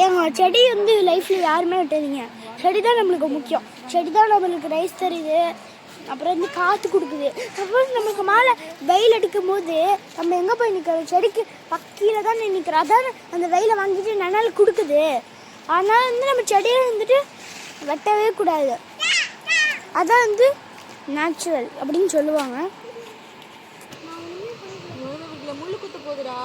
ஏங்க செடி வந்து லைஃப்பில் யாருமே விட்டுறீங்க. செடி தான் நம்மளுக்கு முக்கியம். செடி தான் நம்மளுக்கு ரைஸ் தருது, அப்புறம் வந்து காற்று கொடுக்குது. சப்போஸ் நம்மளுக்கு மேலே வெயில் அடிக்கும் போது நம்ம எங்கே போய் நிற்கிறோம்? செடிக்கு பக்கத்தில் தான் நிற்கிறோம். அதான் அந்த வெயிலை வாங்கிட்டு நிழல் கொடுக்குது. ஆனால் வந்து நம்ம செடியை வந்துட்டு வெட்டவே கூடாது. அதான் வந்து நேச்சுரல் அப்படின்னு சொல்லுவாங்க. முள்ளு குத்து போகுதுடா.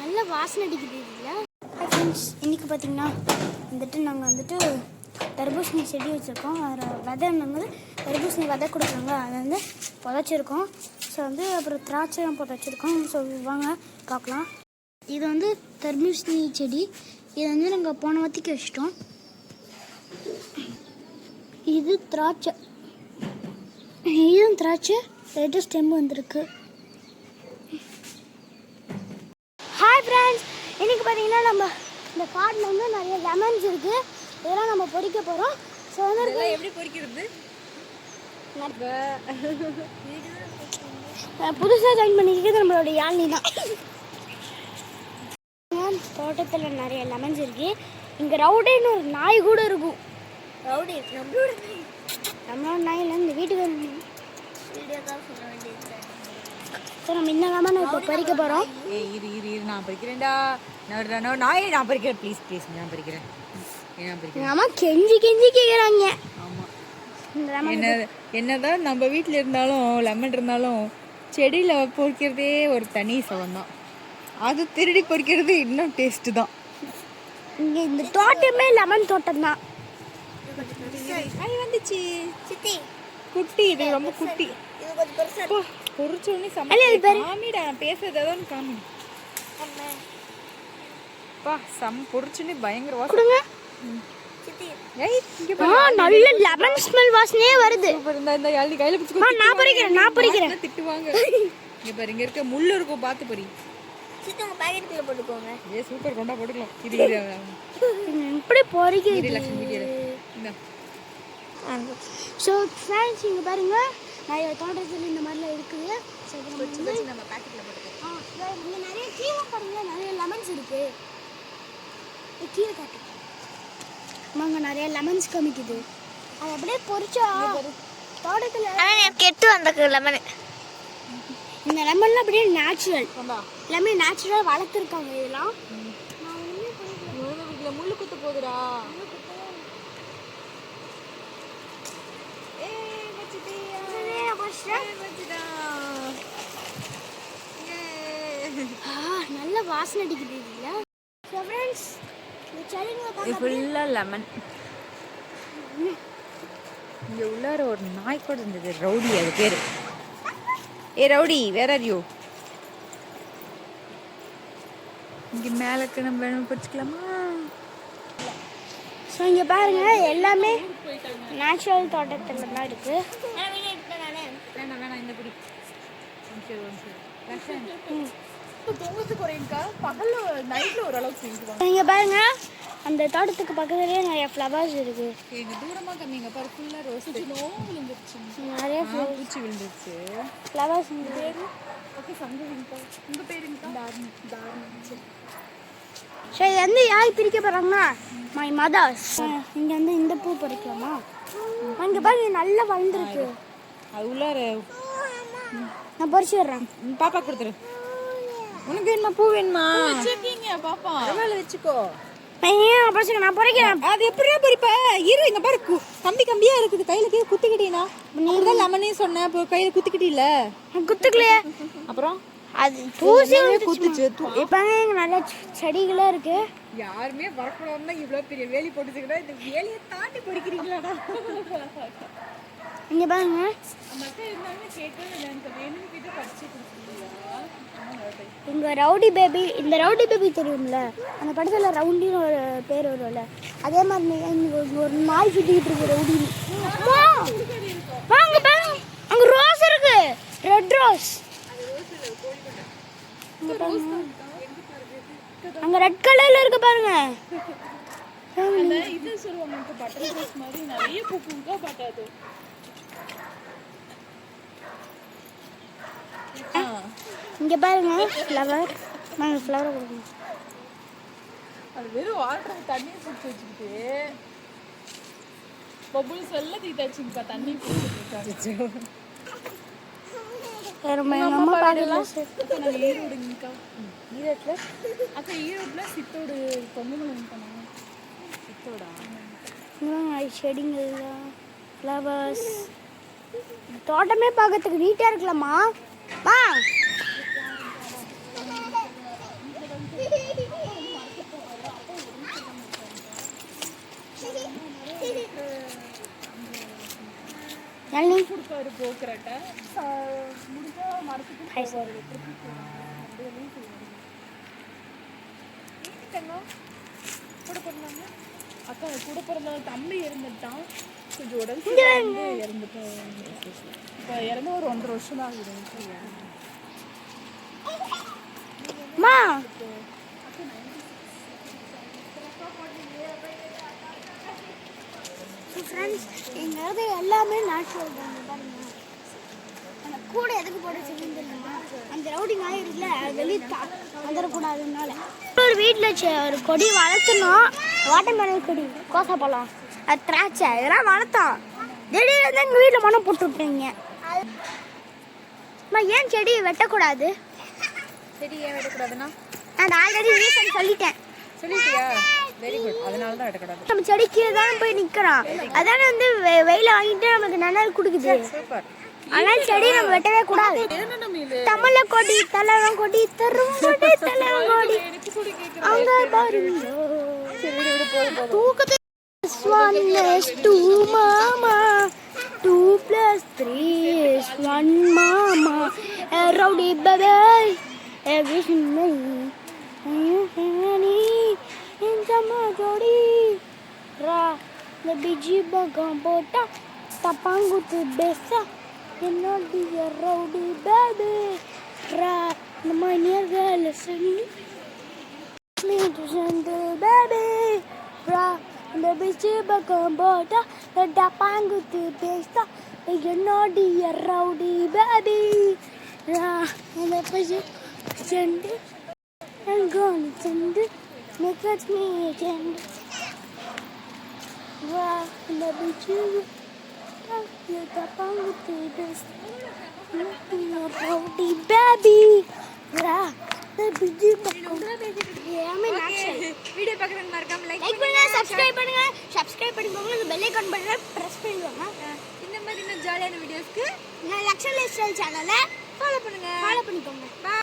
நல்ல வாசனை அடிக்குது இல்லை? ஃப்ரெண்ட்ஸ், இன்றைக்கி பார்த்தீங்கன்னா வந்துட்டு நாங்கள் வந்துட்டு தர்பூசணி செடி வச்சுருக்கோம். அதில் விதை என்னங்க தர்பூசணி விதை கொடுக்குறாங்க, அதை வந்து புதைச்சிருக்கோம். ஸோ வந்து அப்புறம் திராட்சையும் போட்டு வச்சுருக்கோம். ஸோ வாங்க பார்க்கலாம். இது வந்து தர்பூசணி செடி. இதை வந்து நாங்கள் போன வாத்திக்கு வச்சிட்டோம். இது திராட்சை, இதுவும் திராட்சை லைட்டாக ஸ்டெம் வந்திருக்கு. ஹாய் ஃப்ரெண்ட்ஸ், இன்றைக்கி பார்த்தீங்கன்னா நம்ம இந்த காட்டில் வந்து நிறைய லெமன்ஸ் இருக்குது. இதெல்லாம் நம்ம பொறிக்க போகிறோம். ஸோ வந்து எப்படி பொறிக்கிறது? புதுசாக ஜாயின் பண்ணிக்கிறது நம்மளோட யாழ்னி தான். தோட்டத்தில் நிறைய லெமன்ஸ் இருக்குது. இங்கே ரவுடின்னு ஒரு நாய் கூட இருக்கும். ரவுடி நம்மளோட நாயில் இந்த வீட்டுக்கு வீடியோ தான் சொல்ல வேண்டியது. ஸோ நம்ம இந்த லெமனை இப்போ பறிக்க போகிறோம். இரு நான் பறிக்கிறேன்டா. நாய் நான் பறிக்கிறேன். ப்ளீஸ் நான் பறிக்கிறேன். அம்மா கெஞ்சி கேட்குறாங்க. என்னதான் நம்ம வீட்டில் இருந்தாலும் லெமன் இருந்தாலும் செடியில் பொறிக்கிறதே ஒரு தனி சுகம் தான். அது திருடி பொறிக்கிறது இன்னும் டேஸ்ட்டு தான். இங்கே இந்த தோட்டமே லெமன் தோட்டம் தான். வந்துச்சு சித்தி குட்டி. இது ரொம்ப குட்டி. பொறிச்சோடனே காமிடா. நான் பேசுறது ஏதோ காமி பா. பொறிச்சோடனே பயங்கர வாசனை. நல்ல லெமன் ஸ்மெல் வாசனையே வருது. இந்த யாழ்னி கையில பிடிச்சு நான் பறிக்கிறேன். திட்டுவாங்க. இங்க பாரு, இங்க இருக்க முள்ளு இருக்கும், பார்த்து பறி. சித்தங்க பாக்கெட்டுக்குள்ள போட்டுக்கோங்க. சூப்பர், கொண்டா போட்டுக்கலாம். இப்படி பொறிக்கிறது லட்சுமி வீடியோல இந்த. ஸோ ஃப்ரெண்ட்ஸ், இங்கே பாருங்க நிறைய தோட்டத்தில் இந்த மாதிரிலாம் இருக்குது. ஸோ நம்ம பாக்கெட்டில் போட்டுக்கலாம். இங்கே நிறைய கீழே பாருங்க, நிறைய லெமன்ஸ் இருக்குது. கீழே காட்டு அங்கே நிறைய லெமன்ஸ் காமிக்குது. அது அப்படியே பொறிச்சா தோட்டத்தில் கெட்டு வந்த லெமன். இந்த லெமன்லாம் அப்படியே நேச்சுரல், எல்லாமே நேச்சுரலாக வளர்த்துருக்காங்க. இதெல்லாம் முள்ளு குத்து போகுதுடா. நல்ல வாசனை அடிக்குது இல்லை? ஃபுல்லா லெமன். இங்க உள்ளார ஒரு நாய் கூட இருந்தது, ரவுடி. அது பேரு. Rowdy, where are you? இங்க மேலக்கு நம்ம வேணும் பறிச்சுக்கலாமா? ஸோ இங்கே பாருங்க, எல்லாமே நேச்சுரல் தோட்டத்தில் தான் இருக்கு. வேணாம் இந்த பிடி. இங்கே பாருங்க, அந்த தோட்டத்துக்கு பக்கத்துலேயே நிறைய ஃப்ளவர்ஸ் இருக்கு. தூரமாக கம்மிங்க பாரு, ஃபுல்லாக ரோஸ் விழுந்துருச்சு. நிறைய பூச்சி விழுந்துருச்சு. ஃப்ளவர்ஸ். ஓகே, சங்கவிங்கா. உங்கள் பேருங்கக்கா? தாரணி. ஸோ இது வந்து யார் பிரிக்க போகிறாங்கன்னா மை மதர்ஸ். இங்கே வந்து இந்த பூ பறிக்கலாமா? அங்கே பாருங்க, நல்லா வளர்ந்துருக்கு. அது உள்ளார நான் பறிச்சு விடுறேன். பாப்பா கொடுத்துரு. உனக்கு வேணுமா? பூ வேணுமா? வச்சிருக்கீங்க பாப்பா. எவ்வளோ வச்சுக்கோ. நான் பறிக்கிறேன். அது எப்படியா பறிப்ப? இரு, இங்க பாரு, கம்பியா இருக்குது. கையில கீழே குத்திக்கிட்டீனா? நீங்க லெமனே சொன்ன, கையில குத்திக்கிட்டீல? குத்துக்கலையே. அப்புறம் அது பூசி குத்துச்சு. இப்போ நல்ல செடிகளா இருக்கு. யாருமே வரக்கூடாதுன்னா இவ்வளோ பெரிய வேலி போட்டுச்சுக்கிட்டா இந்த வேலியை தாண்டி பறிக்கிறீங்களாடா? இங்க பாருங்க, இங்க ரவுடி பேபி. இந்த ரவுடி பேபி தெரியும்ல, அந்த படத்துல ரவுண்டின்னு ஒரு பேர் வரும்ல, அதே மாதிரி ஒரு நாய் சுத்திக்கிட்டு இருக்கு ரவுடி. வாங்க பாருங்க, அங்க ரோஸ் இருக்கு, ரெட் ரோஸ். அங்க ரெட் கலர்ல இருக்கு பாருங்க. அந்த இது சொல்லுவாங்க பட்டன் ரோஸ் மாதிரி நிறைய பூக்கா பாட்டாது. இங்கே பாருங்க ஃப்ளவர். நாங்கள் ஃப்ளவரை கொடுக்கணும். அது வெறும் வாட்டர் தண்ணி பிடிச்சி வச்சுக்கிட்டு பபுள்ஸ் எல்லாம் தீட்டாச்சுங்கக்கா தண்ணி பிடிச்சிருக்காங்க. வேறு எங்கள் அம்மா பாடலாம். நாங்கள் ஈரோடுங்கக்கா. ஈரோட்டில் அக்கா ஈரோட்டில் சித்தோடு பொங்கல் பண்ணாங்க. சித்தோடா செடிங்கள்லாம் ஃப்ளவர்ஸ் தோட்டமே பார்க்கறதுக்கு நீட்டாக இருக்கலாமா? வா கொடுப்பாரு போக்குறட்ட முடிஞ்சா மரத்துக்கு கூட பிறந்தாங்க. அக்கா கூட பிறந்த தம்பி இறந்துட்டான். கொஞ்சம் உடம்பு இறந்துட்டோம். இப்போ இறந்து ஒரு 1.5 வருஷம் தான் ஆகுது. மா ஃப்ரெண்ட்ஸ் எங்கிறது எல்லாமே நேச்சுரல் தான். பாருங்க அந்த கூட எதுக்கு போட சொல்லுன்னு தெரியுமா? அந்த ரவுடி நாய் இருக்குல்ல அது வெளியே வந்துடக்கூடாதுனால. ஒரு வீட்டில் ஒரு கொடி வளர்த்தணும். வாட்டர்மெலன் கொடி, கோசாப்பழம், அது திராட்சை இதெல்லாம் வளர்த்தோம். திடீர்னு வந்து எங்கள் வீட்டில் மனம் போட்டு விட்டீங்க. அம்மா ஏன் செடி வெட்டக்கூடாது? செடி ஏன் வெட்டக்கூடாதுன்னா நான் ஆல்ரெடி ரீசன் சொல்லிட்டேன். சொல்லிட்டியா? Very good. அதனால தான் வெட்டக்கூடாது. நம்ம செடிக்கு தான் போய் நிற்கிறோம். அதானே வந்து வெயில வாங்கிட்டு நமக்கு நிழல் கொடுக்குது. சூப்பர். ஆனால் செடி நம்ம வெட்டவே கூடாது. தமிழ கொடி தலைவன் கொடி தரும் கொடி தலைவன் கொடி அங்க பாருங்க தூக்கத்தை 1 + 2 மாமா 2 + 3 is 1 மாமா rowdy baby everything me in the jodi ra the biji bagam bota tapangut besa என்னோட ரவுடி பேபி ரா நம்ம நேர்கள் சொல்லி மீண்டு பேபி ரா இந்த பிச்சு பக்கம் போட்டா டப்பாங்குத்து பேஸ்தா என்னோட ரவுடி பேபி ரா இந்த பிச்சு செண்டு அங்கோனு செண்டு மேக்கட் மீ செண்டு ரா இந்த பிச்சு rowdy baby வீடியோ பார்க்குறவங்க மறக்காம லைக் பண்ணுங்க, சப்ஸ்கிரைப் பண்ணுங்க. சப்ஸ்கிரைப் பண்ணிக்கோங்க. அந்த பெல் ஐகான் பட்டனை பிரஸ் பண்ணிக்கோங்க. இந்த மாதிரி இன்னும் ஜாலியான வீடியோஸ்க்கு லக்ஷன் லைஃப் ஸ்டைல் சேனலை ஃபாலோ பண்ணுங்க. ஃபாலோ பண்ணிக்கோங்க.